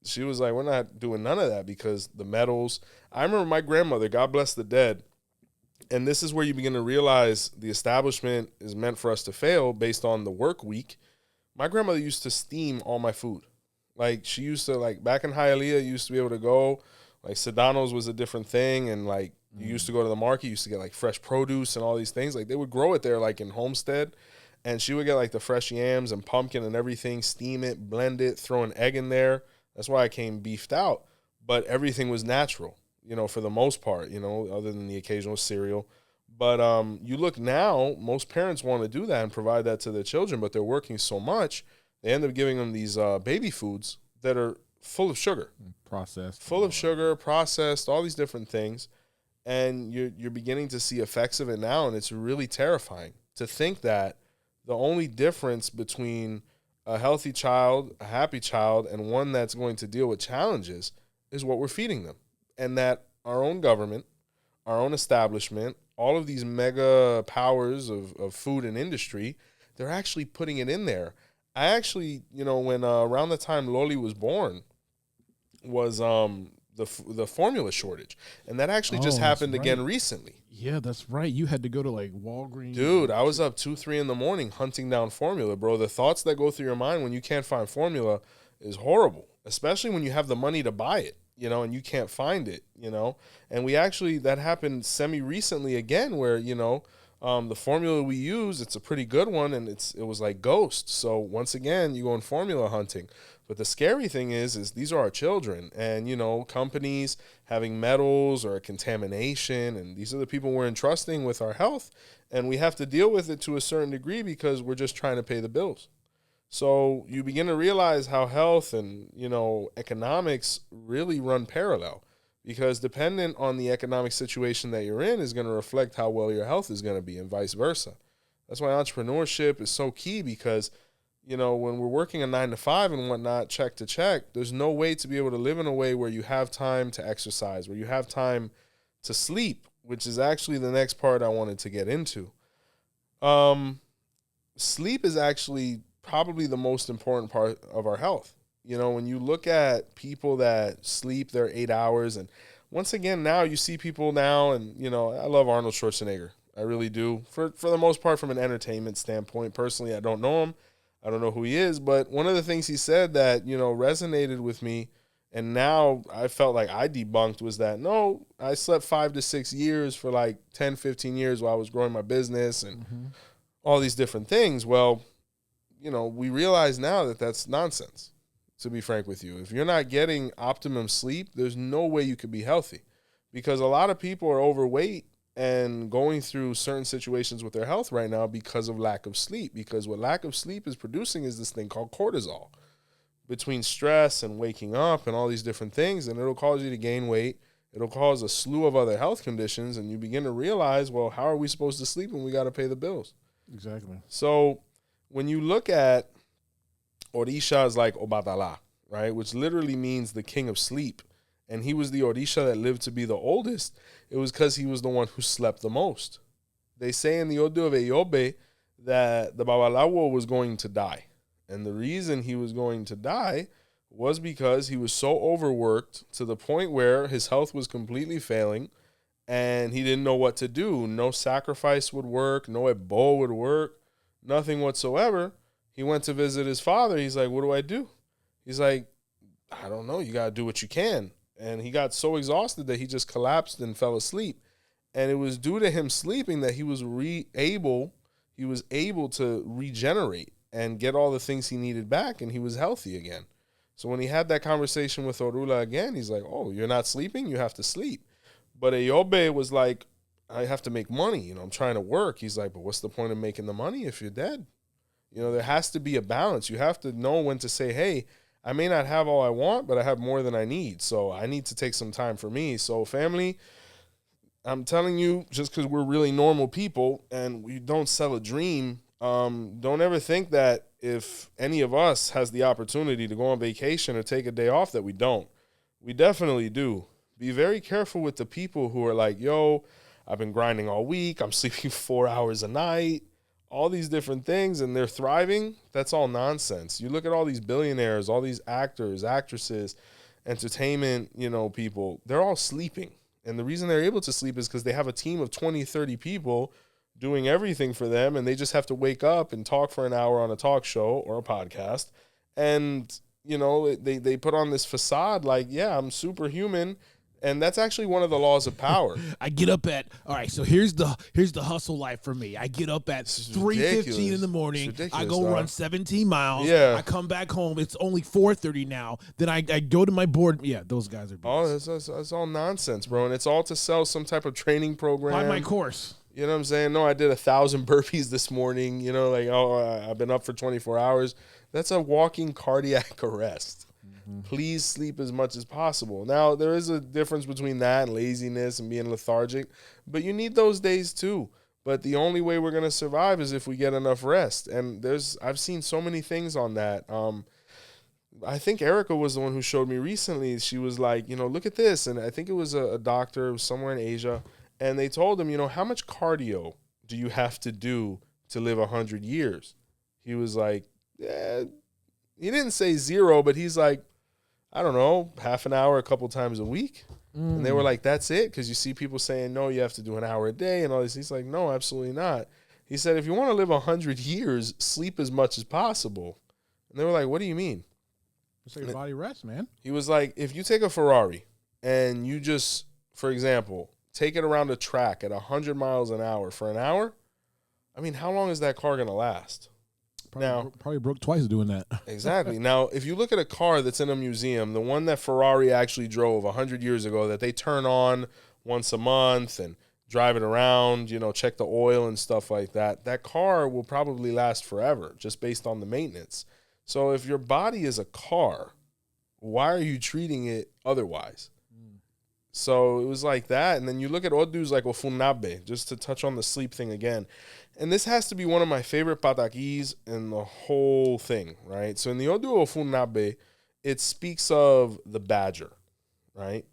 She was like, we're not doing none of that because the metals. I remember my grandmother, God bless the dead, and this is where you begin to realize the establishment is meant for us to fail based on the work week. My grandmother used to steam all my food. Like, she used to, like, back in 𝗃𝗏𝗃𝗃, you used to be able to go, like, Sedano's was a different thing, and, like, you used to go to the market, you used to get, like, fresh produce and all these things. Like, they would grow it there, like, in Homestead, and she would get, like, the fresh yams and pumpkin and everything, steam it, blend it, throw an egg in there. That's why I came beefed out. But everything was natural, for the most part, other than the occasional cereal. But you look now, most parents want to do that and provide that to their children, but they're working so much, they end up giving them these baby foods that are full of sugar. Processed. Full of sugar, processed, all these different things. And you're beginning to see effects of it now, and it's really terrifying to think that the only difference between a healthy child, a happy child, and one that's going to deal with challenges is what we're feeding them. And that our own government, our own establishment, all of these mega powers of food and industry, they're actually putting it in there I actually, when around the time 𝗀𝗲𝗋 was born, was the formula shortage, and that actually just Oh, that's happened right. again recently. Yeah, that's right. You had to go to like Walgreens. Dude, I was up 2, 3 in the morning hunting down formula, bro. The thoughts that go through your mind when you can't find formula is horrible, especially when you have the money to buy it, and you can't find it, And that happened semi-recently again where, the formula we use, it's a pretty good one, and it was like Ghost. So once again, you go in formula hunting. But the scary thing is these are our children, and companies having metals or contamination, and these are the people we're entrusting with our health, and we have to deal with it to a certain degree because we're just trying to pay the bills. So you begin to realize how health and economics really run parallel, because dependent on the economic situation that you're in is going to reflect how well your health is going to be, and vice versa. That's why entrepreneurship is so key, because when we're working a 9 to 5 and whatnot, check to check, there's no way to be able to live in a way where you have time to exercise, where you have time to sleep, which is actually the next part I wanted to get into. Sleep is actually probably the most important part of our health. When you look at people that sleep their 8 hours, and once again, now you see people now, and, I love Arnold Schwarzenegger. I really do. For the most part, from an entertainment standpoint, personally, I don't know him. I don't know who he is, but one of the things he said that, resonated with me, and now I felt like I debunked, was that, no, I slept 5 to 6 years for like 10, 15 years while I was growing my business and all these different things. Well, we realize now that that's nonsense, to be frank with you. If you're not getting optimum sleep, there's no way you could be healthy, because a lot of people are overweight and going through certain situations with their health right now because of lack of sleep, because what lack of sleep is producing is this thing called cortisol, between stress and waking up and all these different things, and it'll cause you to gain weight. It'll cause a slew of other health conditions, and you begin to realize, well, how are we supposed to sleep when we got to pay the bills? Exactly. So when you look at Orisha is like 𝗹𝗶𝗸𝗲, right, which literally means the king of sleep, and he was the Orisha that lived to be the oldest, it was because he was the one who slept the most. They say in the Odu of 𝗿𝗶𝗍 that the Babalawo was going to die. And the reason he was going to die was because he was so overworked to the point where his health was completely failing and he didn't know what to do. No sacrifice would work. No ebo would work. Nothing whatsoever. He went to visit his father. He's like, what do I do? He's like, I don't know. You got to do what you can. And he got so exhausted that he just collapsed and fell asleep. And it was due to him sleeping that he was able to regenerate and get all the things he needed back, and he was healthy again. So when he had that conversation with Orula again, he's like, oh, you're not sleeping? You have to sleep. But 𝗿𝗶𝗍 was like, I have to make money. I'm trying to work. He's like, but what's the point of making the money if you're dead? There has to be a balance. You have to know when to say, hey, I may not have all I want, but I have more than I need. So I need to take some time for me. So family, I'm telling you, just because we're really normal people and we don't sell a dream, don't ever think that if any of us has the opportunity to go on vacation or take a day off that we don't. We definitely do. Be very careful with the people who are like, yo, I've been grinding all week. I'm sleeping 4 hours a night, all these different things, and they're thriving. That's all nonsense. You look at all these billionaires, all these actors, actresses, entertainment, people, they're all sleeping. And the reason they're able to sleep is because they have a team of 20, 30 people doing everything for them, and they just have to wake up and talk for an hour on a talk show or a podcast. And, they put on this facade like, yeah, I'm superhuman. And that's actually one of the laws of power. I get up at, all right, so here's the hustle life for me. I get up at 3:15 in the morning. I go run 17 miles. Yeah. I come back home. It's only 4:30 now. Then I go to my board. Yeah, those guys are beats. Oh, that's all nonsense, bro. And it's all to sell some type of training program. Buy my course. You know what I'm saying? No, I did 1,000 burpees this morning. I've been up for 24 hours. That's a walking cardiac arrest. Please sleep as much as possible. Now, there is a difference between that and laziness and being lethargic, but you need those days too. But the only way we're going to survive is if we get enough rest. And I've seen so many things on that. I think Erica was the one who showed me recently. She was like, look at this. And I think it was a doctor somewhere in Asia. And they told him, how much cardio do you have to do to live 100 years? He was like, yeah, he didn't say 0, but he's like, I don't know, half an hour a couple times a week. And they were like, that's it? Because you see people saying, no, you have to do an hour a day and all this. He's like, no, absolutely not. He said, if you want to live 100 years, sleep as much as possible. And they were like, what do you mean? It's like your body rest, man. He was like, if you take a Ferrari and you just, for example, take it around a track at 100 miles an hour for an hour, I mean, how long is that car going to last? Probably broke twice doing that. Exactly. Now, if you look at a car that's in a museum, the one that Ferrari actually drove 100 years ago that they turn on once a month and drive it around, check the oil and stuff like that, that car will probably last forever just based on the maintenance. So if your body is a car, why are you treating it otherwise? So it was like that. And then you look at odus like 𝗃𝗏𝗶𝗍, just to touch on the sleep thing again. And this has to be one of my favorite pataquis in the whole thing, right? So in the odu 𝗃𝗏𝗶𝗍, it speaks of the badger, right?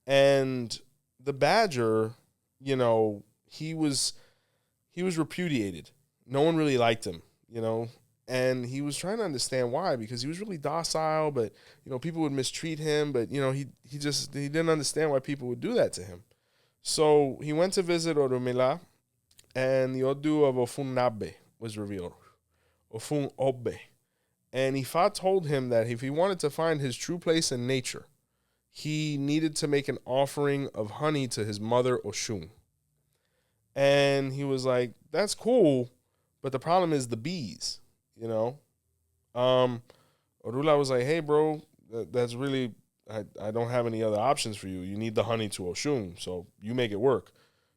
And the badger, he was repudiated. No one really liked him, and he was trying to understand why, because he was really docile, but, people would mistreat him, but, he didn't understand why people would do that to him. So he went to visit Orunmila, and the odu of 𝗃𝗏𝗶𝗍 was revealed, 𝗃𝗏𝗶𝗍. And Ifa told him that if he wanted to find his true place in nature, he needed to make an offering of honey to his mother, Oshun. And he was like, that's cool, but the problem is the bees, Orula was like, hey, bro, that's really, I don't have any other options for you. You need the honey to Oshun, so you make it work.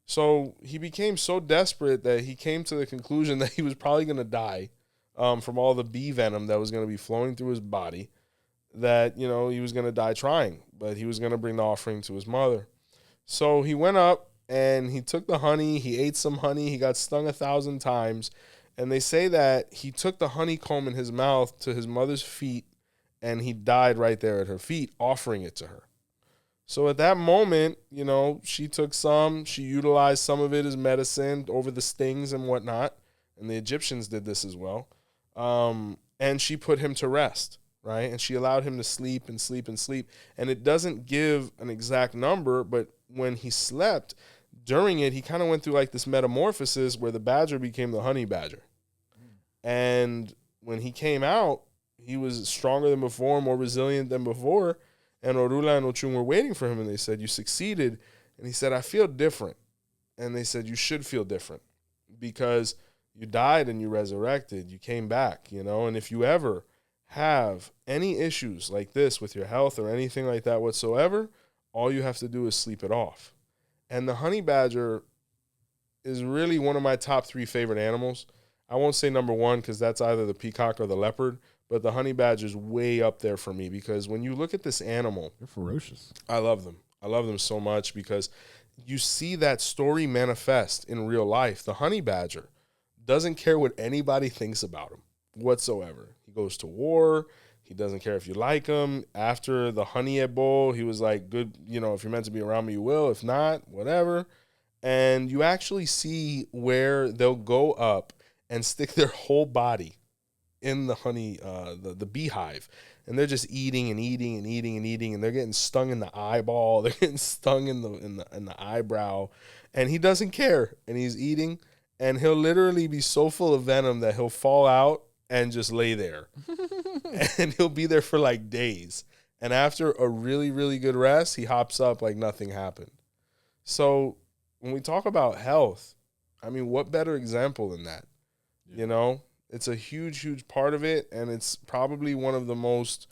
So he became so desperate that he came to the conclusion that he was probably going to die from all the bee venom that was going to be flowing through his body, that, he was going to die trying, but he was going to bring the offering to his mother. So he went up and he took the honey. He ate some honey. He got stung 1,000 times. And they say that he took the honeycomb in his mouth to his mother's feet, and he died right there at her feet, offering it to her. So at that moment, she took some, she utilized some of it as medicine over the stings and whatnot. And the Egyptians did this as well. And she put him to rest, right? And she allowed him to sleep and sleep and sleep. And it doesn't give an exact number, but when he slept, during it, he kind of went through like this metamorphosis where the badger became the honey badger. And when he came out, he was stronger than before, more resilient than before. And Orula and Ochun were waiting for him, and they said, you succeeded. And he said, I feel different. And they said, you should feel different because you died and you resurrected. You came back, And if you ever have any issues like this with your health or anything like that whatsoever, all you have to do is sleep it off. And the honey badger is really one of my top 3 favorite animals. I won't say number 1 because that's either the peacock or the leopard, but the honey badger is way up there for me because when you look at this animal, they're ferocious. I love them. I love them so much because you see that story manifest in real life. The honey badger doesn't care what anybody thinks about him whatsoever. He goes to war. He doesn't care if you like him. After the 𝗃𝗏𝗶𝗍, he was like, good, if you're meant to be around me, you will. If not, whatever. And you actually see where they'll go up and stick their whole body in the honey, the beehive. And they're just eating and eating and eating and eating. And they're getting stung in the eyeball. They're getting stung in the eyebrow. And he doesn't care. And he's eating. And he'll literally be so full of venom that he'll fall out and just lay there. And he'll be there for like days. And after a really, really good rest, he hops up like nothing happened. So when we talk about health, I mean, what better example than that? Yeah. It's a huge, huge part of it. And it's probably one of the most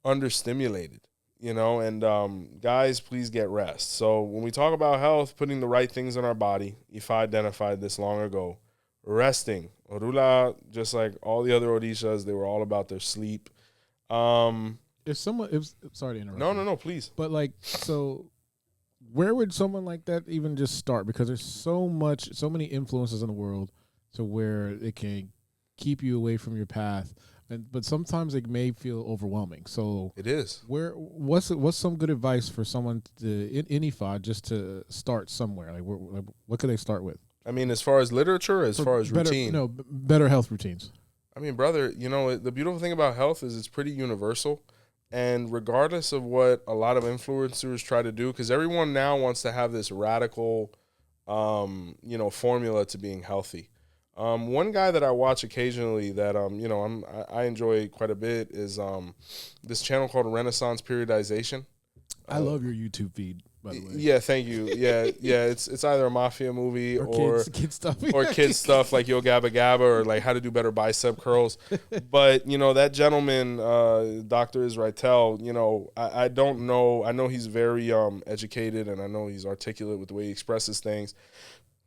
understimulated, and guys, please get rest. So when we talk about health, putting the right things in our body, Ifa identified this long ago. Resting. Orula, just like all the other Orishas, they were all about their sleep. Sorry to interrupt. No, please. But so where would someone like that even just start? Because there's so many influences in the world to where it can keep you away from your path. But sometimes it may feel overwhelming. So it is. What's some good advice for someone in Ifa just to start somewhere? What could they start with? I mean, as far as literature, as far as routine? Better health routines. I mean, brother, the beautiful thing about health is it's pretty universal. And regardless of what a lot of influencers try to do, because everyone now wants to have this radical, formula to being healthy. One guy that I watch occasionally that, I enjoy quite a bit is this channel called Renaissance Periodization. I love your YouTube feed, by the way. Yeah, thank you. Yeah. It's either a mafia movie or kid stuff, or kids stuff like 𝘃𝗶𝗹𝗁 or like how to do better bicep curls. But that gentleman, Dr. Isese, I don't know. I know he's very educated, and I know he's articulate with the way he expresses things.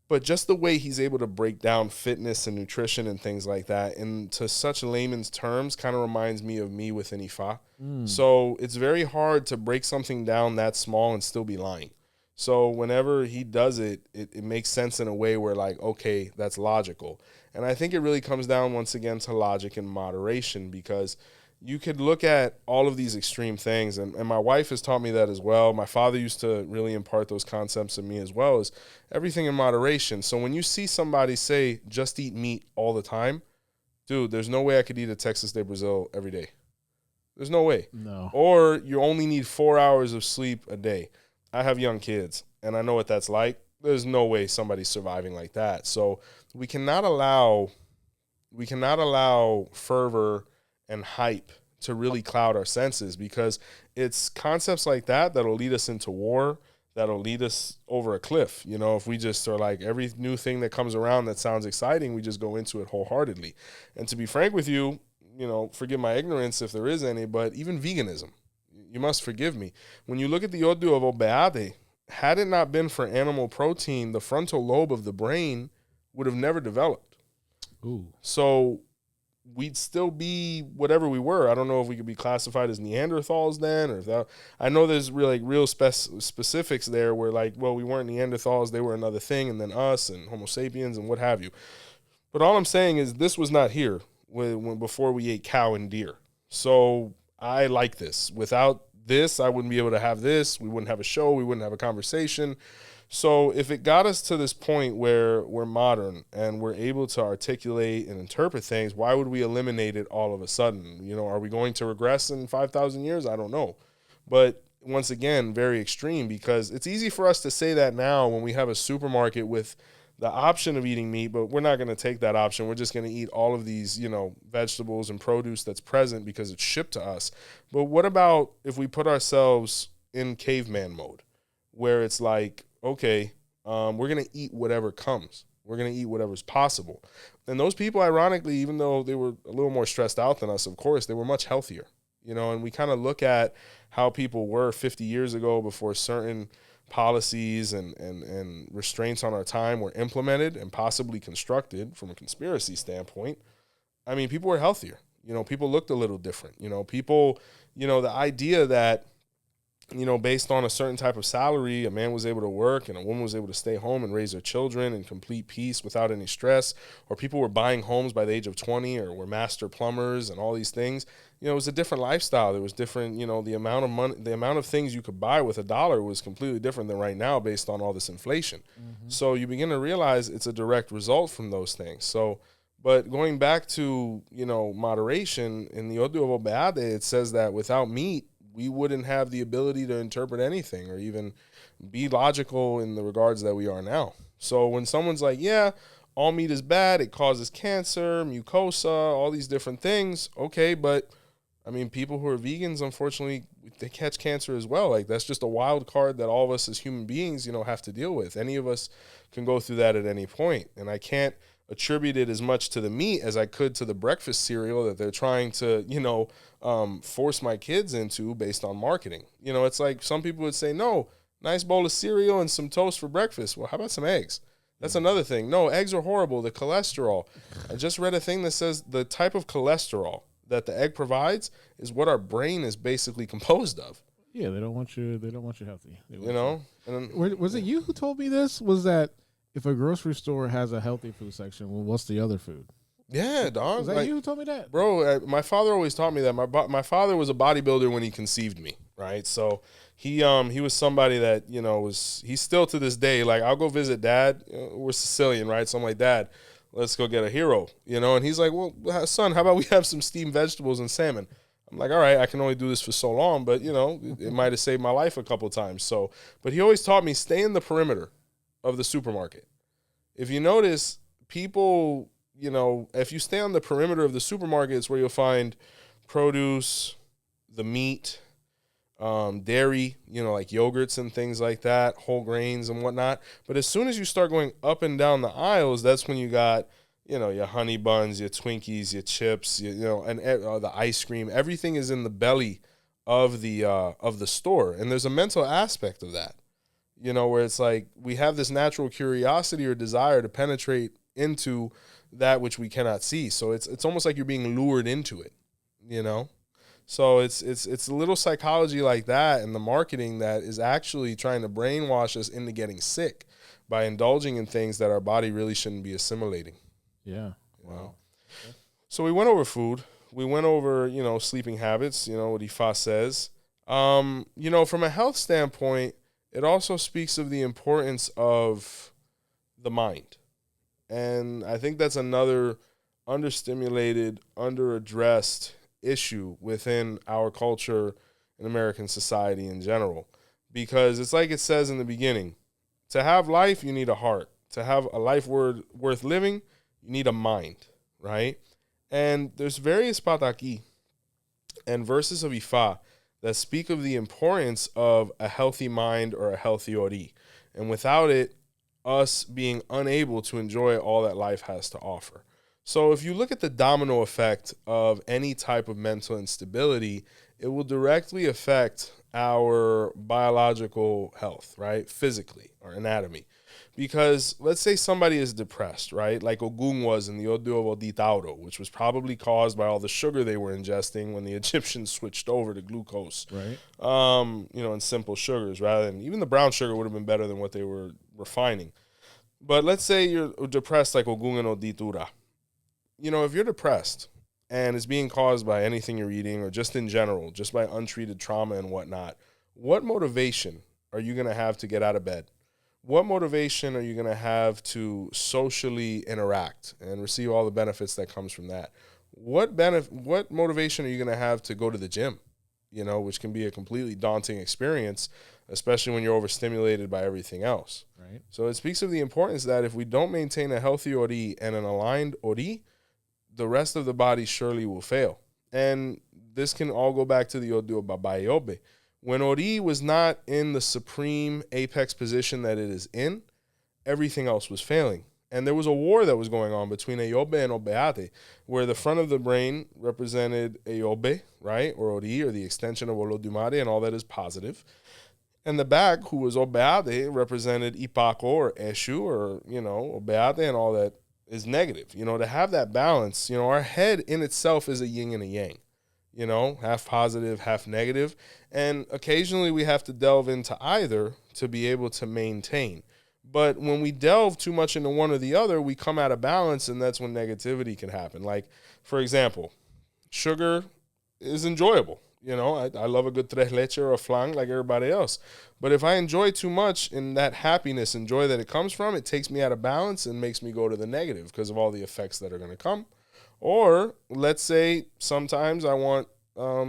But just the way he's able to break down fitness and nutrition and things like that into such layman's terms kind of reminds me of me within Ifa. So it's very hard to break something down that small and still be lying. So whenever he does it, it makes sense in a way where like, okay, that's logical. And I think it really comes down once again to logic and moderation, because you could look at all of these extreme things, and my wife has taught me that as well. My father used to really impart those concepts in me as well, is everything in moderation. So when you see somebody say, just eat meat all the time, dude, there's no way I could eat a Texas de Brazil every day. There's no way. No. Or you only need 4 hours of sleep a day. I have young kids, and I know what that's like. There's no way somebody's surviving like that. So we cannot allow fervor and hype to really cloud our senses, because it's concepts like that that'll lead us into war, that'll lead us over a cliff. If we just are like, every new thing that comes around that sounds exciting, we just go into it wholeheartedly. And to be frank with you, forgive my ignorance if there is any, but even veganism, you must forgive me. When you look at the 𝗃𝗶𝗶𝗶𝗃, had it not been for animal protein, the frontal lobe of the brain would have never developed. Ooh. So we'd still be whatever we were. I don't know if we could be classified as Neanderthals then, or if that. I know there's real specifics there where like, well, we weren't Neanderthals, they were another thing, and then us and Homo sapiens and what have you. But all I'm saying is this was not here when before we ate cow and deer. So I like this. Without this, I wouldn't be able to have this. We wouldn't have a show. We wouldn't have a conversation. So if it got us to this point where we're modern and we're able to articulate and interpret things, why would we eliminate it all of a sudden? Are we going to regress in 5,000 years? I don't know. But once again, very extreme, because it's easy for us to say that now when we have a supermarket with the option of eating meat, but we're not going to take that option. We're just going to eat all of these, vegetables and produce that's present because it's shipped to us. But what about if we put ourselves in caveman mode, where it's like, okay, we're going to eat whatever comes. We're going to eat whatever's possible. And those people, ironically, even though they were a little more stressed out than us, of course, they were much healthier, and we kind of look at how people were 50 years ago before certain policies and restraints on our time were implemented and possibly constructed from a conspiracy standpoint. I mean, people were healthier. People looked a little different. People, the idea that, based on a certain type of salary, a man was able to work and a woman was able to stay home and raise their children in complete peace without any stress, or people were buying homes by the age of 20 or were master plumbers and all these things. It was a different lifestyle. There was different, the amount of money, the amount of things you could buy with $1 was completely different than right now based on all this inflation. Mm-hmm. So you begin to realize it's a direct result from those things. So, but going back to, moderation, in the 𝗃𝗶𝗶𝗶𝗃, it says that without meat, we wouldn't have the ability to interpret anything or even be logical in the regards that we are now. So when someone's like, yeah, all meat is bad, it causes cancer, mucosa, all these different things. Okay, but I mean, people who are vegans, unfortunately, they catch cancer as well. Like, that's just a wild card that all of us as human beings, have to deal with. Any of us can go through that at any point. And I can't attribute it as much to the meat as I could to the breakfast cereal that they're trying to, force my kids into based on marketing. It's like some people would say, no, nice bowl of cereal and some toast for breakfast. Well, how about some eggs? That's another thing. No, eggs are horrible. The cholesterol. I just read a thing that says the type of cholesterol that the egg provides is what our brain is basically composed of. Yeah, they don't want you healthy. And then, was it you who told me this? Was that if a grocery store has a healthy food section, well, what's the other food? Yeah, dog. Was that you who told me that? Bro, my father always taught me that. My father was a bodybuilder when he conceived me, right? So he was somebody that, he's still to this day, like, I'll go visit dad. We're Sicilian, right? So I'm like, Dad, let's go get a hero, you know? And he's like, well, son, how about we have some steamed vegetables and salmon? I'm like, all right, I can only do this for so long, but, you know, it might have saved my life a couple times. So, but he always taught me, stay in the perimeter of the supermarket. If you notice, people, you know, if you stay on the perimeter of the supermarket, it's where you'll find produce, the meat, dairy, you know, like yogurts and things like that, whole grains and whatnot. But as soon as you start going up and down the aisles, that's when you got, you know, your honey buns, your Twinkies, your chips, you know, and the ice cream. Everything is in the belly of the store, and there's a mental aspect of that, you know, where it's like we have this natural curiosity or desire to penetrate into that which we cannot see. So it's almost like you're being lured into it, you know. So it's a little psychology like that, and the marketing that is actually trying to brainwash us into getting sick by indulging in things that our body really shouldn't be assimilating. Yeah. Wow. Okay. So we went over food. We went over, you know, sleeping habits, you know, what Ifa says. You know, from a health standpoint, it also speaks of the importance of the mind. And I think that's another understimulated, underaddressed issue within our culture and American society in general. Because it's like it says in the beginning, to have life, you need a heart. To have a life worth living, you need a mind, right? And there's various pataki and verses of Ifa that speak of the importance of a healthy mind or a healthy ori. And without it, us being unable to enjoy all that life has to offer. So if you look at the domino effect of any type of mental instability, it will directly affect our biological health, right? Physically, or anatomy. Because let's say somebody is depressed, right? Like Ogun was in the 𝗿𝗲𝗿𝗲𝗏, which was probably caused by all the sugar they were ingesting when the Egyptians switched over to glucose. Right. You know, and simple sugars rather than, even the brown sugar would have been better than what they were refining. But let's say you're depressed like Ogun and 𝗿𝗲𝗏𝗏. You know, if you're depressed and it's being caused by anything you're eating or just in general, just by untreated trauma and whatnot, what motivation are you going to have to get out of bed? What motivation are you going to have to socially interact and receive all the benefits that comes from that? What motivation are you going to have to go to the gym, you know, which can be a completely daunting experience, especially when you're overstimulated by everything else. Right. So it speaks of the importance that if we don't maintain a healthy ori and an aligned ori, the rest of the body surely will fail. And this can all go back to the 𝗿𝗲𝗿𝗏𝗏. When ori was not in the supreme apex position that it is in, everything else was failing. And there was a war that was going on between 𝗿𝗶𝗸𝗏 and 𝗿𝗶𝗸𝗏, where the front of the brain represented 𝗿𝗶, right, or ori, or the extension of Olodumare and all that is positive. And the back, who was 𝗿𝗶𝗸𝗏, represented 𝗃𝗏𝗏 or 𝘄cie, or, you know, 𝗿𝗶𝗸𝗏 and all that is negative. You know, to have that balance, you know, our head in itself is a yin and a yang. You know, half positive, half negative. And occasionally we have to delve into either to be able to maintain. But when we delve too much into one or the other, we come out of balance, and that's when negativity can happen. Like, for example, sugar is enjoyable. You know, I love a good tres leche or a flan like everybody else. But if I enjoy too much and that happiness and joy that it comes from, it takes me out of balance and makes me go to the negative because of all the effects that are going to come. Or let's say sometimes I want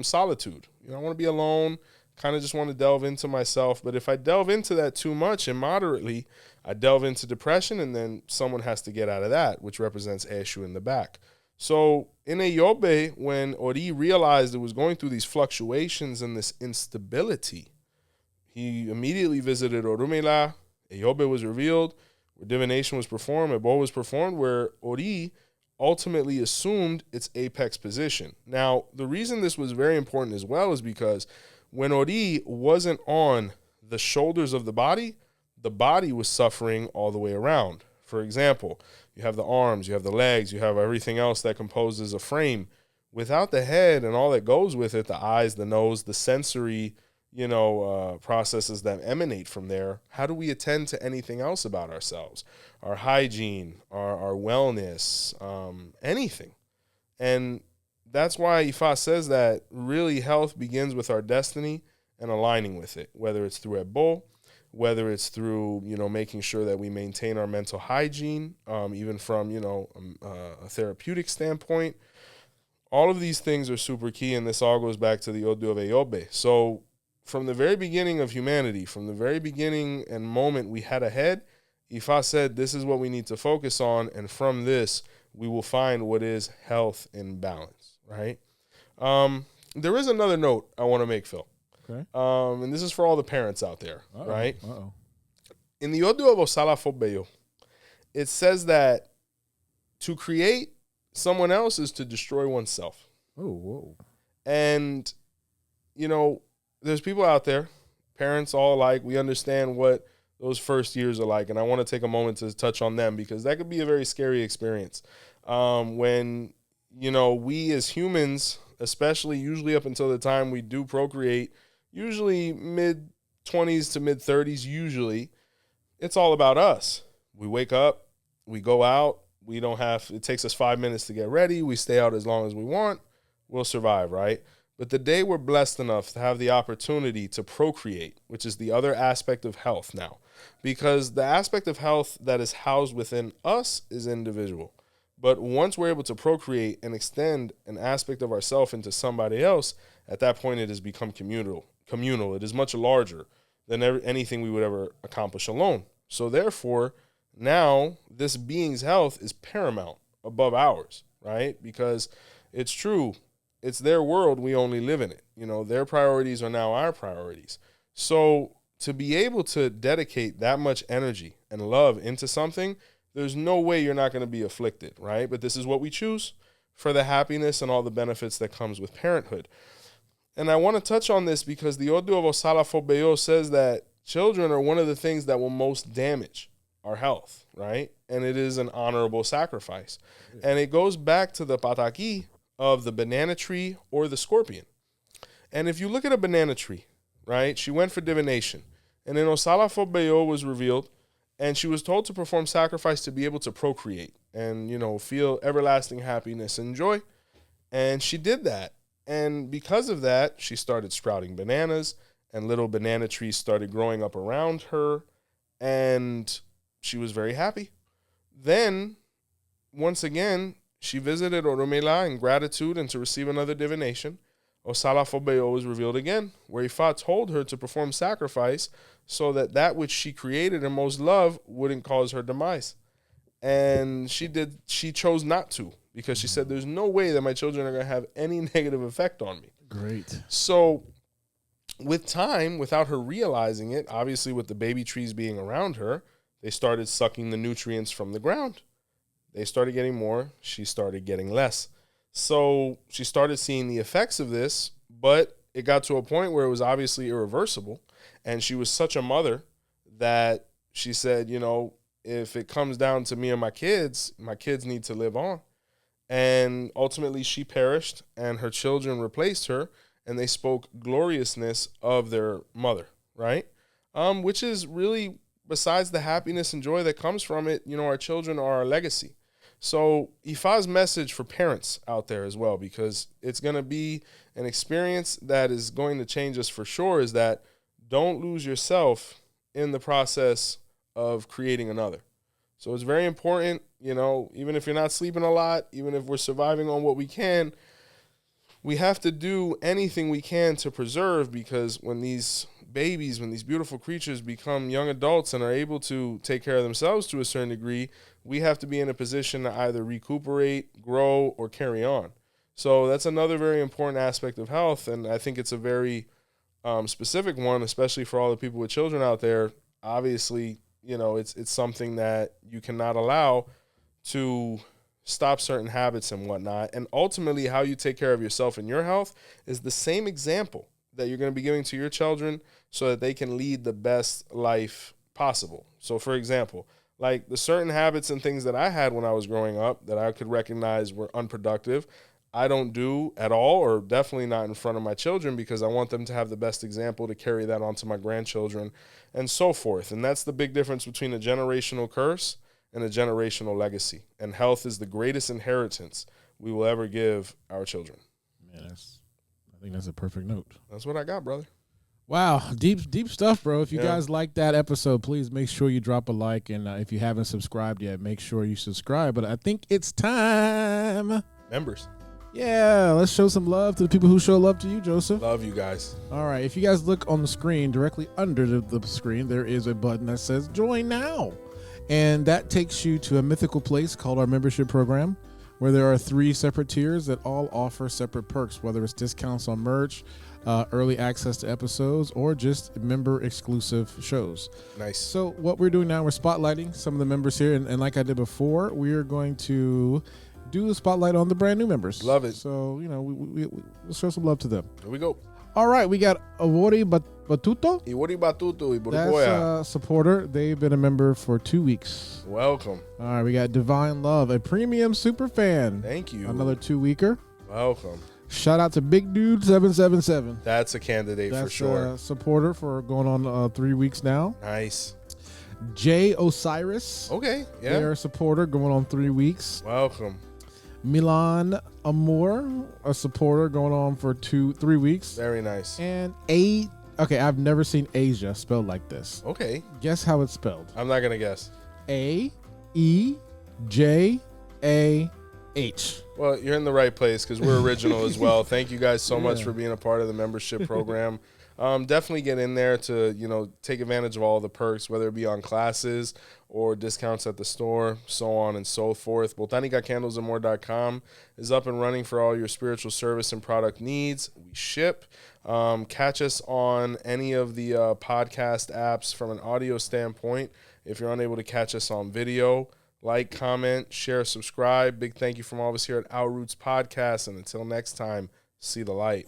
solitude. You know, I want to be alone, kind of just want to delve into myself. But if I delve into that too much and moderately, I delve into depression, and then someone has to get out of that, which represents 𝘄cie in the back. So in 𝗿𝗶𝗿, when Ori realized it was going through these fluctuations and this instability, he immediately visited Orunmila. 𝗿𝗶𝗿 was revealed, where divination was performed, ebo was performed, where Ori ultimately assumed its apex position. Now, the reason this was very important as well is because when Ori wasn't on the shoulders of the body was suffering all the way around. For example, you have the arms, you have the legs, you have everything else that composes a frame. Without the head and all that goes with it, the eyes, the nose, the sensory, you know, processes that emanate from there, how do we attend to anything else about ourselves? Our hygiene, our wellness, anything. And that's why Ifa says that really health begins with our destiny and aligning with it, whether it's through ebo, whether it's through, making sure that we maintain our mental hygiene, even from, a therapeutic standpoint. All of these things are super key, and this all goes back to the 𝗿𝗲𝗹𝗁𝗲. So from the very beginning of humanity, from the very beginning and moment we had a head, Ifa said this is what we need to focus on, and from this, we will find what is health and balance, right? There is another note I want to make, Phil. Okay. And this is for all the parents out there, right? Uh-oh. In the 𝗿𝗲𝗹𝗁𝗲, it says that to create someone else is to destroy oneself. Oh, whoa. And, there's people out there, parents all alike, we understand what those first years are like. And I want to take a moment to touch on them because that could be a very scary experience. When, we as humans, especially usually up until the time we do procreate, usually mid-20s to mid-30s, usually, it's all about us. We wake up, we go out, it takes us 5 minutes to get ready. We stay out as long as we want. We'll survive, right? But the day we're blessed enough to have the opportunity to procreate, which is the other aspect of health now, because the aspect of health that is housed within us is individual. But once we're able to procreate and extend an aspect of ourselves into somebody else, at that point it has become communal. It is much larger than anything we would ever accomplish alone. So therefore, now this being's health is paramount above ours, right? Because it's true, it's their world, we only live in it. Their priorities are now our priorities. So to be able to dedicate that much energy and love into something, there's no way you're not going to be afflicted, right? But this is what we choose for the happiness and all the benefits that comes with parenthood. And I want to touch on this because the 𝗿𝗲𝗹𝗁𝗲 says that children are one of the things that will most damage our health, right? And it is an honorable sacrifice. And it goes back to the pataki of the banana tree or the scorpion. And if you look at a banana tree, right, she went for divination. And then 𝗿𝗲𝗹𝗁𝗲 was revealed, and she was told to perform sacrifice to be able to procreate and, feel everlasting happiness and joy. And she did that. And because of that, she started sprouting bananas, and little banana trees started growing up around her, and she was very happy. Then, once again, she visited Orunmila in gratitude and to receive another divination. 𝗿𝗲𝗹𝗁𝗲 was revealed again, where Ifa told her to perform sacrifice so that which she created and most loved wouldn't cause her demise. And she chose not to, because she said, there's no way that my children are going to have any negative effect on me. Great. So with time, without her realizing it, obviously with the baby trees being around her, they started sucking the nutrients from the ground. They started getting more. She started getting less. So she started seeing the effects of this, but it got to a point where it was obviously irreversible. And she was such a mother that she said, if it comes down to me and my kids need to live on. And ultimately she perished, and her children replaced her, and they spoke gloriousness of their mother, right? Which is really, besides the happiness and joy that comes from it, our children are our legacy. So Ifa's message for parents out there as well, because it's going to be an experience that is going to change us for sure, is that don't lose yourself in the process of creating another. So it's very important, even if you're not sleeping a lot, even if we're surviving on what we can, we have to do anything we can to preserve, because when these babies, when these beautiful creatures become young adults and are able to take care of themselves to a certain degree, we have to be in a position to either recuperate, grow, or carry on. So that's another very important aspect of health, and I think it's a very specific one, especially for all the people with children out there. Obviously, it's something that you cannot allow to stop certain habits and whatnot. And ultimately, how you take care of yourself and your health is the same example that you're going to be giving to your children so that they can lead the best life possible. So, for example, like the certain habits and things that I had when I was growing up that I could recognize were unproductive, I don't do at all, or definitely not in front of my children, because I want them to have the best example to carry that on to my grandchildren and so forth. And that's the big difference between a generational curse and a generational legacy. And health is the greatest inheritance we will ever give our children. Man, I think that's a perfect note. That's what I got, brother. Wow, deep stuff, bro. If you Yeah. guys like that episode, please make sure you drop a like, and if you haven't subscribed yet, make sure you subscribe. But I think it's time. Members. Yeah, let's show some love to the people who show love to you, Joseph. Love you guys. All right, if you guys look on the screen, directly under the screen, there is a button that says Join Now. And that takes you to a mythical place called our membership program, where there are 3 separate tiers that all offer separate perks, whether it's discounts on merch, early access to episodes, or just member-exclusive shows. Nice. So what we're doing now, we're spotlighting some of the members here, and like I did before, we are going to do the spotlight on the brand new members. Love it. So, you know, we'll show some love to them. Here we go. All right, we got 𝗃𝗏𝗏𝗏𝗏. 𝗃𝗏𝗏𝗏𝗏, That's a supporter. They've been a member for 2 weeks. Welcome. All right, we got Divine Love, a premium super fan. Thank you. Another 2-weeker. Welcome. Shout out to Big Dude 777. That's a candidate for sure. That's a supporter for going on 3 weeks now. Nice. J Osiris. Okay. Yeah. They're a supporter going on 3 weeks. Welcome. Milan Amour, a supporter going on for 3 weeks. Very nice. And okay, I've never seen Asia spelled like this. Okay. Guess how it's spelled? I'm not gonna guess. AEJAH. Well, you're in the right place because we're original as well. Thank you guys so much for being a part of the membership program. Definitely get in there to, you know, take advantage of all the perks, whether it be on classes or discounts at the store, so on and so forth. 𝗃𝗏𝗏𝗏𝗏𝗏𝗏𝗏𝗏𝗏 is up and running for all your spiritual service and product needs. We ship. Catch us on any of the podcast apps from an audio standpoint. If you're unable to catch us on video, like, comment, share, subscribe. Big thank you from all of us here at Our Roots Podcast. And until next time, see the light.